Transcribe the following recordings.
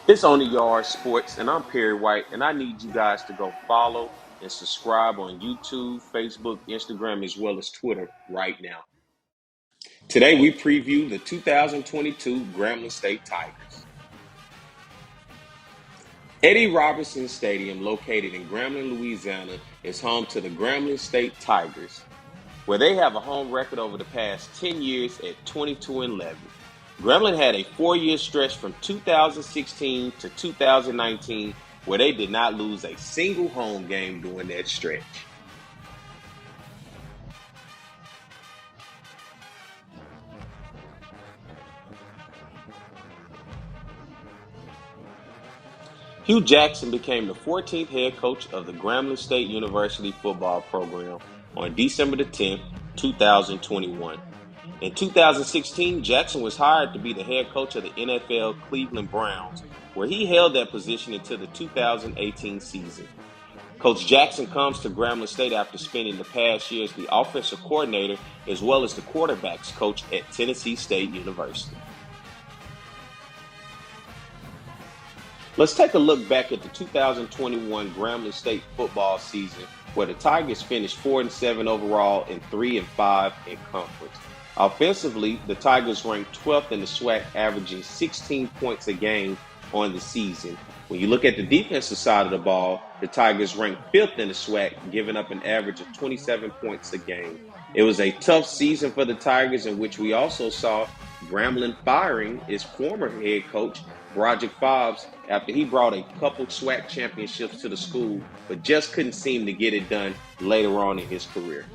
It's On the Yard Sports, and I'm Perry White, and I need you guys to go follow and subscribe on YouTube, Facebook, Instagram, as well as Twitter right now. Today, we preview the 2022 Grambling State Tigers. Eddie Robinson Stadium, located in Grambling, Louisiana, is home to the Grambling State Tigers, where they have a home record over the past 10 years at 22-11. Grambling had a 4-year stretch from 2016 to 2019 where they did not lose a single home game during that stretch. Hugh Jackson became the 14th head coach of the Grambling State University football program on December the 10th, 2021. In 2016, Jackson was hired to be the head coach of the NFL Cleveland Browns, where he held that position until the 2018 season. Coach Jackson comes to Grambling State after spending the past year as the offensive coordinator as well as the quarterbacks coach at Tennessee State University. Let's take a look back at the 2021 Grambling State football season, where the Tigers finished 4-7 overall and 3-5 in conference. Offensively, the Tigers ranked 12th in the SWAC, averaging 16 points a game on the season. When you look at the defensive side of the ball, the Tigers ranked 5th in the SWAC, giving up an average of 27 points a game. It was a tough season for the Tigers, in which we also saw Grambling firing its former head coach, Broderick Fobbs, after he brought a couple SWAC championships to the school, but just couldn't seem to get it done later on in his career.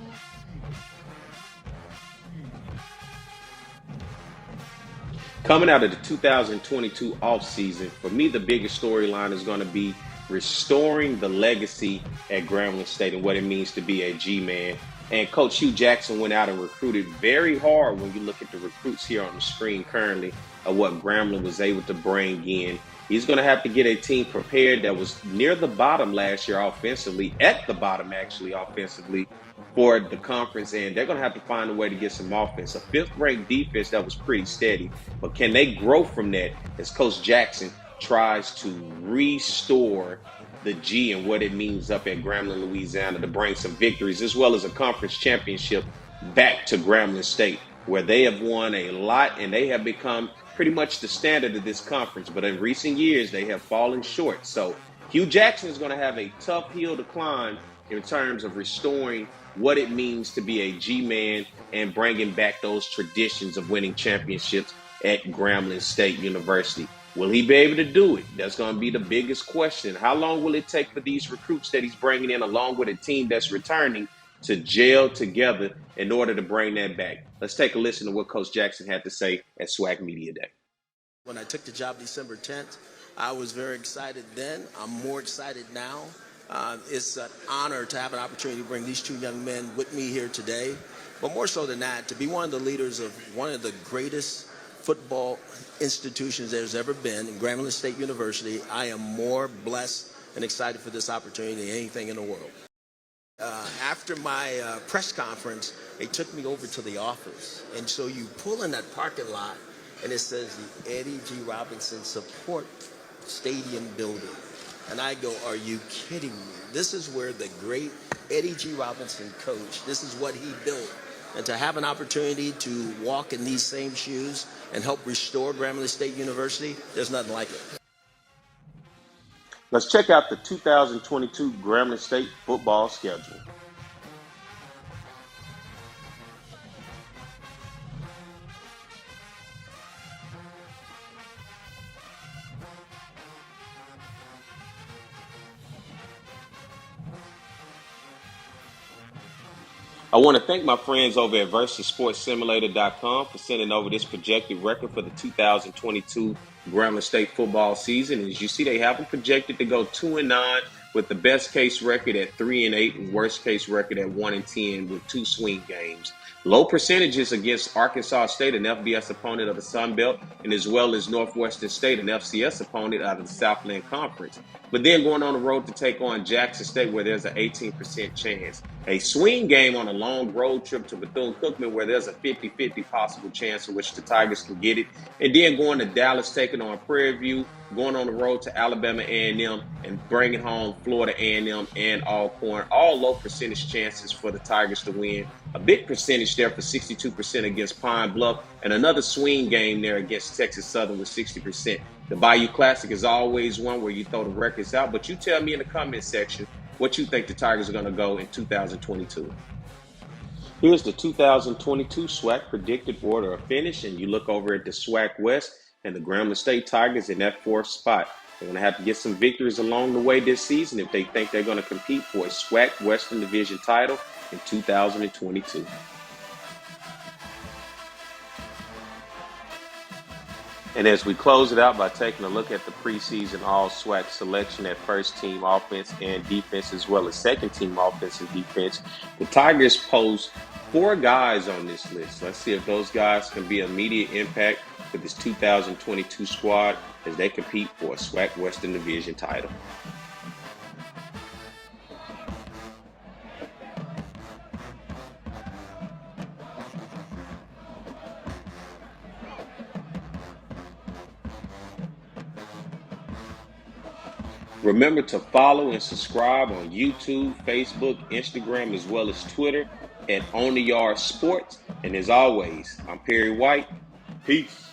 Coming out of the 2022 offseason, for me, the biggest storyline is going to be restoring the legacy at Grambling State and what it means to be a G-man. And Coach Hugh Jackson went out and recruited very hard when you look at the recruits here on the screen currently of what Grambling was able to bring in. He's going to have to get a team prepared that was near the bottom last year offensively, at the bottom actually offensively, for the conference, and they're going to have to find a way to get some offense. A 5th-ranked defense that was pretty steady, but can they grow from that as Coach Jackson tries to restore the G and what it means up at Grambling, Louisiana, to bring some victories as well as a conference championship back to Grambling State, where they have won a lot and they have become pretty much the standard of this conference. But in recent years, they have fallen short. So Hugh Jackson is going to have a tough hill to climb in terms of restoring what it means to be a G-man and bringing back those traditions of winning championships at Grambling State University. Will he be able to do it? That's going to be the biggest question. How long will it take for these recruits that he's bringing in, along with a team that's returning, to gel together in order to bring that back? Let's take a listen to what Coach Jackson had to say at SWAC Media Day. When I took the job December 10th, I was very excited then. I'm more excited now. It's an honor to have an opportunity to bring these two young men with me here today. But more so than that, to be one of the leaders of one of the greatest football institutions there's ever been in Grambling State University, I am more blessed and excited for this opportunity than anything in the world. After my press conference, they took me over to the office. And so you pull in that parking lot, and it says the Eddie G. Robinson Support Stadium building. And I go, are you kidding me? This is where the great Eddie G. Robinson coached. This is what he built. And to have an opportunity to walk in these same shoes and help restore Grambling State University, there's nothing like it. Let's check out the 2022 Grambling State football schedule. I want to thank my friends over at VersusSportsSimulator.com for sending over this projected record for the 2022 Grambling State football season. As you see, they have them projected to go 2-9 with the best case record at 3-8 and worst case record at 1-10 with 2 swing games. Low percentages against Arkansas State, an FBS opponent of the Sun Belt, and as well as Northwestern State, an FCS opponent out of the Southland Conference. But then going on the road to take on Jackson State, where there's an 18% chance. A swing game on a long road trip to Bethune-Cookman where there's a 50-50 possible chance in which the Tigers can get it. And then going to Dallas, taking on Prairie View, going on the road to Alabama A&M, and bringing home Florida A&M and Alcorn. All low percentage chances for the Tigers to win. A big percentage there for 62% against Pine Bluff, and another swing game there against Texas Southern with 60%. The Bayou Classic is always one where you throw the records out, but you tell me in the comment section what you think the Tigers are going to go in 2022. Here's the 2022 SWAC predicted order of finish, and you look over at the SWAC West and the Grambling State Tigers in that 4th spot. They're going to have to get some victories along the way this season if they think they're going to compete for a SWAC Western Division title in 2022. And as we close it out by taking a look at the preseason all-SWAC selection at first-team offense and defense, as well as second-team offense and defense, the Tigers post 4 guys on this list. Let's see if those guys can be immediate impact for this 2022 squad as they compete for a SWAC Western Division title. Remember to follow and subscribe on YouTube, Facebook, Instagram, as well as Twitter at OnTheYardSports. And as always, I'm Perry White. Peace.